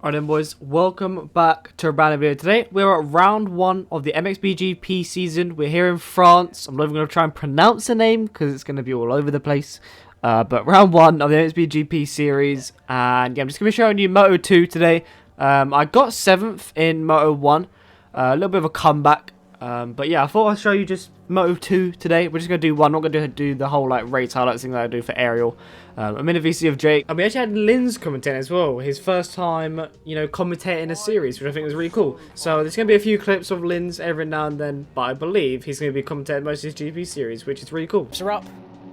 Alright then boys, welcome back to a brand new video. Today we're at round 1 of the MXBGP season. We're here in France. I'm not even going to try and pronounce the name because it's going to be all over the place. But round 1 of the MXBGP series, and yeah, I'm just going to be showing you Moto 2 today. I got 7th in Moto 1, a little bit of a comeback. But yeah, I thought I'd show you just Moto 2 today. We're just going to do one. I'm not going to do the whole like race highlights thing that I do for Ariel. I'm in a VC of Jake. And we actually had Lynn's commentating as well. His first time, you know, commentating a series, which I think was really cool. So there's going to be a few clips of Lynn's every now and then. But I believe he's going to be commentating most of his GP series, which is really cool. Are up.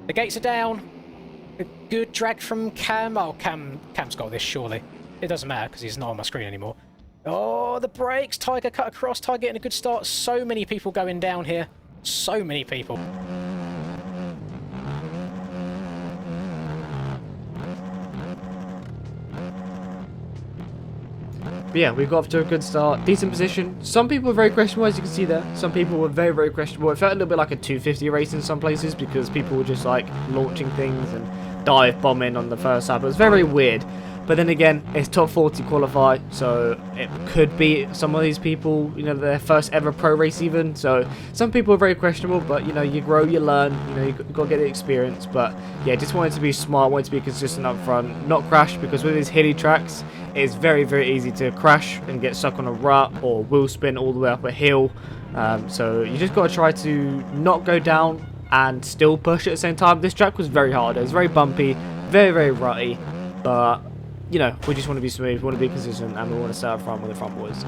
The gates are down. A good drag from Cam. Oh, Cam's got this, surely. It doesn't matter because he's not on my screen anymore. Oh, the brakes. Tiger cut across. Tiger getting a good start. So many people going down here. So many people. But yeah, we got off to a good start. Decent position. Some people were very questionable, as you can see there. Some people were very, very questionable. It felt a little bit like a 250 race in some places because people were just like launching things and dive bombing on the first lap. It was very weird. But then again, it's top 40 qualify, so it could be some of these people, you know, their first ever pro race even. So some people are very questionable, but you know, you grow, you learn, you know, you got to get the experience. But yeah, just wanted to be smart, wanted to be consistent up front, not crash, because with these hilly tracks, it's very, very easy to crash and get stuck on a rut or wheel spin all the way up a hill. So you just got to try to not go down and still push at the same time. This track was very hard. It was very bumpy, very, very rutty, but you know, we just want to be smooth, we want to be consistent, and we want to stay up front with the front boys.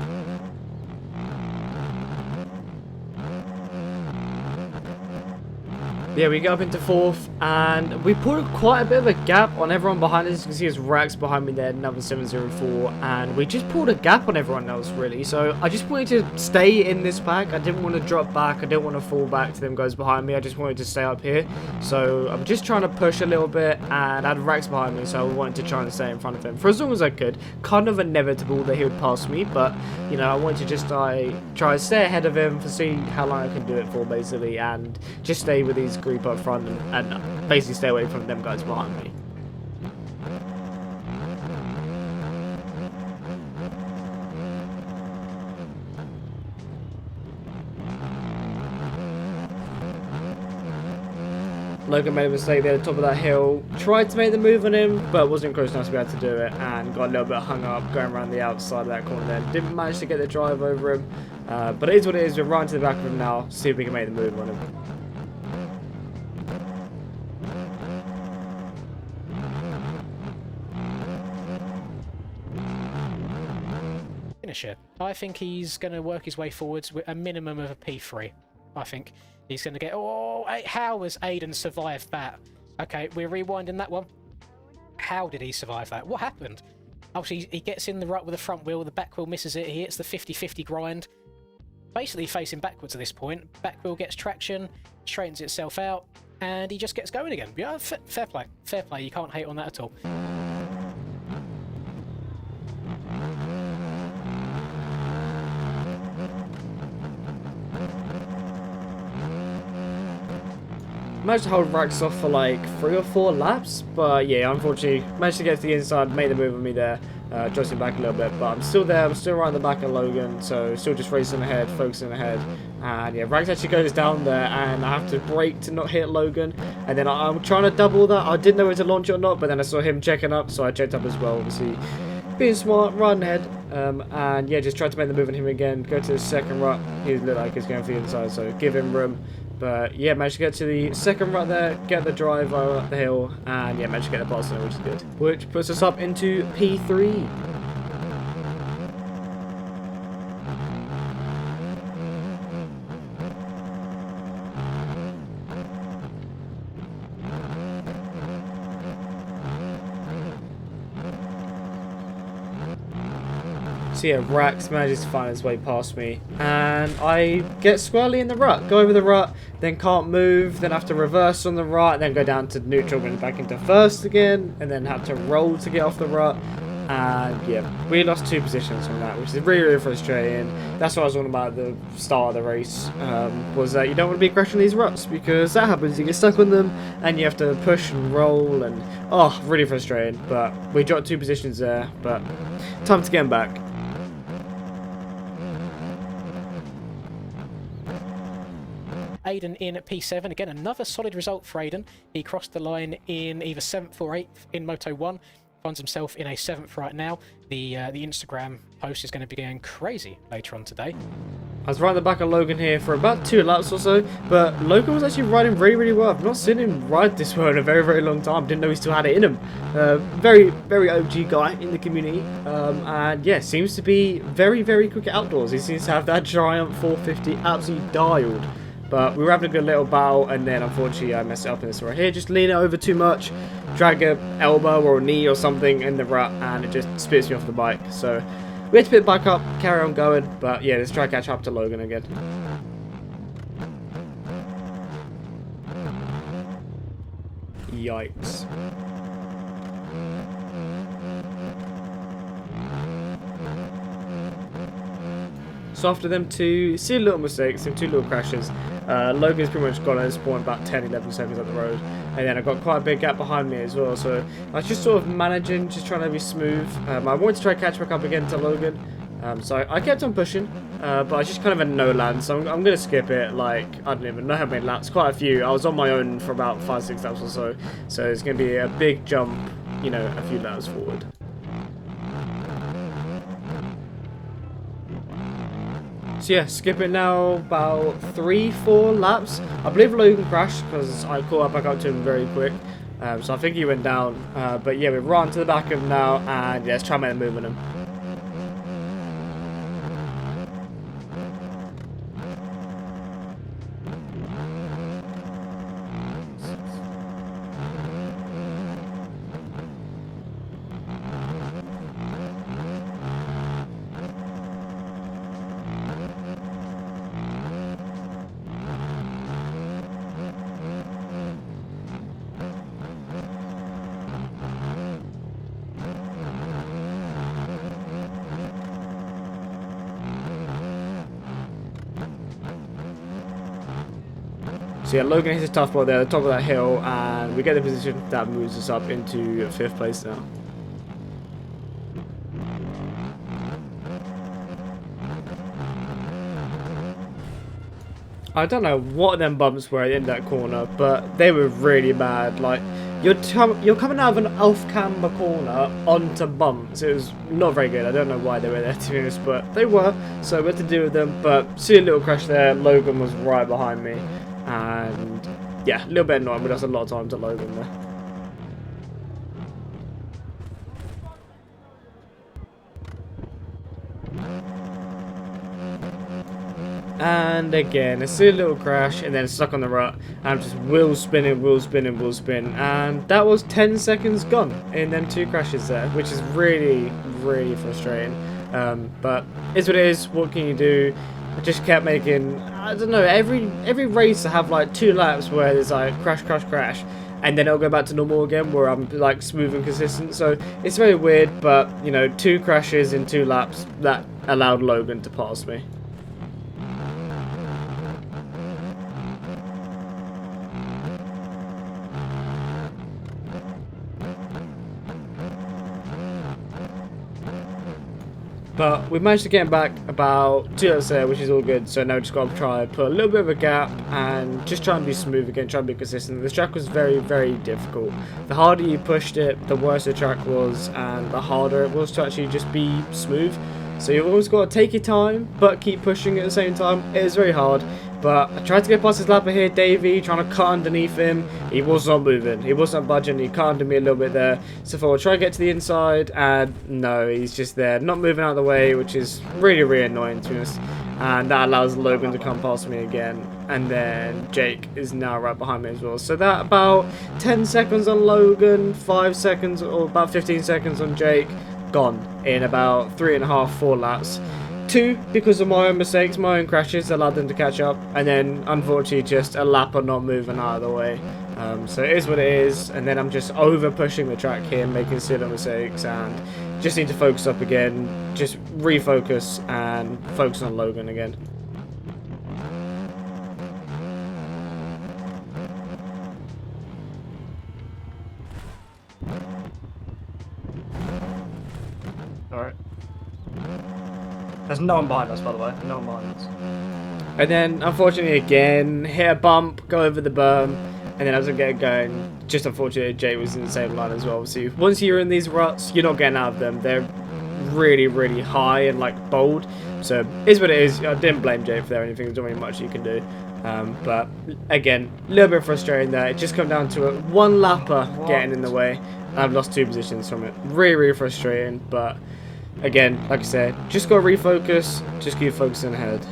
Yeah, we get up into 4th, and we put quite a bit of a gap on everyone behind us. You can see his Rax behind me there, number 704, and we just pulled a gap on everyone else, really. So I just wanted to stay in this pack. I didn't want to drop back. I didn't want to fall back to them guys behind me. I just wanted to stay up here. So I'm just trying to push a little bit, and I had Rax behind me, so I wanted to try and stay in front of him for as long as I could. Kind of inevitable that he would pass me, but, you know, I wanted to just try to stay ahead of him for seeing how long I can do it for, basically, and just stay with these group up front and basically stay away from them guys behind me. Logan made a mistake there at the top of that hill, tried to make the move on him, but wasn't close enough to be able to do it, and got a little bit hung up going around the outside of that corner there. Didn't manage to get the drive over him, but it is what it is. We're right to the back of him now, see if we can make the move on him. Finisher. I think he's going to work his way forwards with a minimum of a P3. I think he's going to get... Oh, how has Aiden survived that? Okay, we're rewinding that one. How did he survive that? What happened? Oh, so he gets in the rut with the front wheel, the back wheel misses it, he hits the 50-50 grind. Basically facing backwards at this point. Back wheel gets traction, straightens itself out, and he just gets going again. Yeah, fair play. Fair play, you can't hate on that at all. Managed to hold Rax off for like 3 or 4 laps, but yeah, unfortunately managed to get to the inside, made the move on me there, adjusting back a little bit, but I'm still there, I'm still right in the back of Logan, so still just racing ahead, focusing ahead, and yeah, Rax actually goes down there, and I have to brake to not hit Logan, and then I'm trying to double that. I didn't know whether to launch it or not, but then I saw him checking up, so I checked up as well, obviously being smart, running ahead, and yeah, just tried to make the move on him again, go to the second rut. He looked like he's going for the inside, so give him room. But yeah, managed to get to the second rut there, get the drive up the hill, and yeah, managed to get the pass in, which is good. Which puts us up into P3. So yeah, Rax manages to find his way past me, and I get squarely in the rut, go over the rut, then can't move, then have to reverse on the rut, then go down to neutral and back into first again, and then have to roll to get off the rut. And yeah, we lost 2 positions from that, which is really, really frustrating. That's what I was on about at the start of the race, was that you don't want to be crashing these ruts, because that happens, you get stuck on them and you have to push and roll, and oh, really frustrating. But we dropped 2 positions there, but time to get them back. Aiden in at P7. Again, another solid result for Aiden. He crossed the line in either 7th or 8th in Moto 1. Finds himself in a 7th right now. The Instagram post is going to be going crazy later on today. I was right at the back of Logan here for about 2 laps or so, but Logan was actually riding really, really well. I've not seen him ride this well in a very, very long time. Didn't know he still had it in him. Very, very OG guy in the community. And yeah, seems to be very, very quick at outdoors. He seems to have that Giant 450 absolutely dialed. But we were having a good little battle, and then unfortunately I messed it up in this right here. Just lean it over too much, drag a elbow or a knee or something in the rut, and it just spits me off the bike. So we had to pick it back up, carry on going. But yeah, let's try to catch up to Logan again. Yikes. So after them 2 silly little mistakes, them 2 little crashes, Logan's pretty much gone at this point about 10-11 seconds up the road, and then I got quite a big gap behind me as well, so I was just sort of managing, just trying to be smooth. I wanted to try to catch back up again to Logan, so I kept on pushing, but I was just kind of in no land, so I'm going to skip it. Like, I don't even know how many laps, quite a few. I was on my own for about 5-6 laps or so it's going to be a big jump, you know, a few laps forward. So yeah, skipping now about 3-4 laps. I believe Logan crashed because I caught back up to him very quick. So I think he went down. But yeah, we've run to the back of him now, and yeah, let's try and make a move on him. So yeah, Logan hits his tough spot there at the top of that hill, and we get the position that moves us up into 5th place now. I don't know what them bumps were in that corner, but they were really bad. Like, you're coming out of an off-camber corner onto bumps. It was not very good. I don't know why they were there, to be honest, but they were. So we had to deal with them. But see a little crash there. Logan was right behind me, and yeah, a little bit annoying. We lost a lot of time to Logan there. And again, a silly little crash, and then stuck on the rut. I'm just wheel spinning, and that was 10 seconds gone in them 2 crashes there, which is really, really frustrating. But it's what it is. What can you do? I just kept making, I don't know, every race I have like 2 laps where there's like crash, and then it'll go back to normal again where I'm like smooth and consistent. So it's very weird, but you know, 2 crashes in 2 laps that allowed Logan to pass me. But we've managed to get him back about 2 laps there, which is all good. So now we've just got to try put a little bit of a gap and just try and be smooth again, try and be consistent. This track was very, very difficult. The harder you pushed it, the worse the track was, and the harder it was to actually just be smooth. So you've always got to take your time, but keep pushing at the same time. It is very hard. But I tried to get past his lapper here, Davey, trying to cut underneath him. He was not moving. He wasn't budging. He cut under me a little bit there. So I thought I'll try to get to the inside, and no, he's just there, not moving out of the way, which is really, really annoying to us. And that allows Logan to come past me again. And then Jake is now right behind me as well. So that about 10 seconds on Logan, 5 seconds, or about 15 seconds on Jake, gone in about 3.5, 4 laps. 2 because of my own mistakes, my own crashes allowed them to catch up, and then unfortunately just a lapper not moving out of the way. So it is what it is, and then I'm just over pushing the track here, making silly mistakes, and just need to focus up again, just refocus and focus on Logan again. Alright. There's no one behind us, by the way. No one behind us. And then, unfortunately, again, hit a bump, go over the berm, and then as I get going, just unfortunately, Jay was in the same line as well. So once you're in these ruts, you're not getting out of them. They're really, really high and like bold. So is what it is. I didn't blame Jay for that or anything. There's not really much you can do. But again, a little bit frustrating there. It just come down to it. One lapper getting in the way. I've lost 2 positions from it. Really, really frustrating. But again, like I said, just got to refocus. Just keep focusing ahead.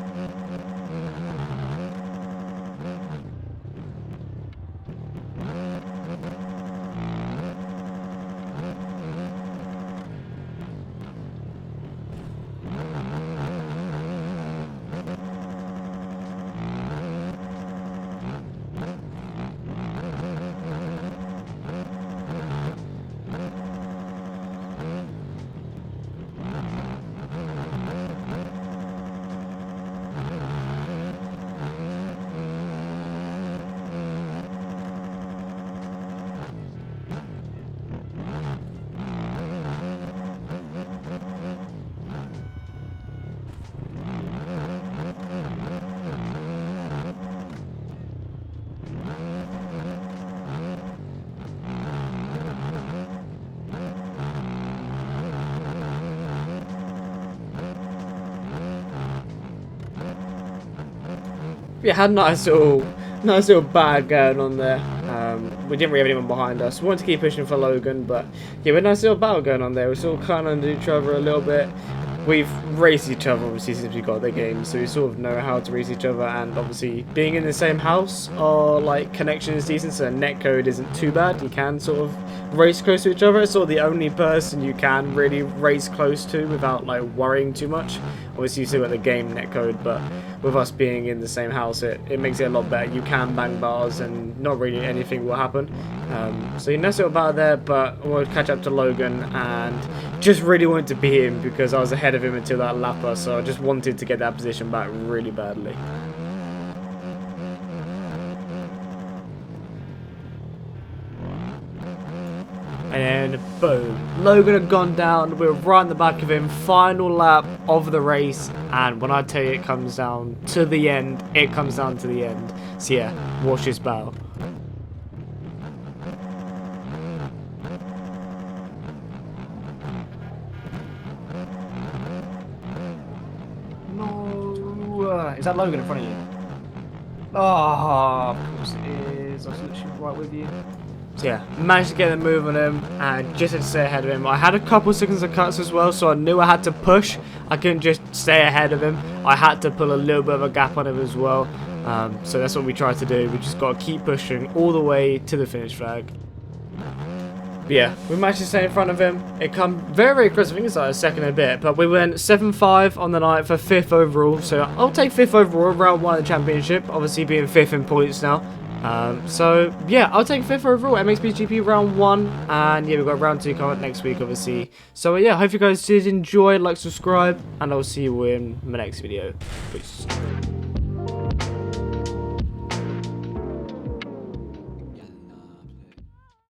Yeah, had a nice little bag going on there. We didn't really have anyone behind us. We wanted to keep pushing for Logan, but yeah, we had a nice little battle going on there. We're sort of kind of under each other a little bit. We've raced each other obviously since we got the game, so we sort of know how to race each other. And obviously, being in the same house, our like connection is decent, so netcode isn't too bad. You can sort of race close to each other. It's sort of the only person you can really race close to without like worrying too much. Obviously, you still got the game netcode, but with us being in the same house, it makes it a lot better. You can bang bars and not really anything will happen. So you know, sort of about there, but we'll catch up to Logan and just really wanted to beat him because I was ahead of him until that lapper, so I just wanted to get that position back really badly. And then, boom, Logan had gone down, we were right in the back of him, final lap of the race, and when I tell you it comes down to the end, it comes down to the end. So yeah, watch this battle. No, is that Logan in front of you? Oh, of course it is. I was literally right with you. So yeah, managed to get a move on him and just had to stay ahead of him. I had a couple seconds of cuts as well, so I knew I had to push. I couldn't just stay ahead of him. I had to pull a little bit of a gap on him as well. So that's what we tried to do. We just got to keep pushing all the way to the finish flag. But yeah, we managed to stay in front of him. It come very, very close. I think it's like a second and a bit. But we went 7-5 on the night for 5th overall. So I'll take 5th overall, round 1 of the championship. Obviously being 5th in points now. So yeah, I'll take 5th overall, MXBGP round 1, and yeah, we've got round 2 coming up next week, obviously. So yeah, hope you guys did enjoy, like, subscribe, and I'll see you in my next video. Peace.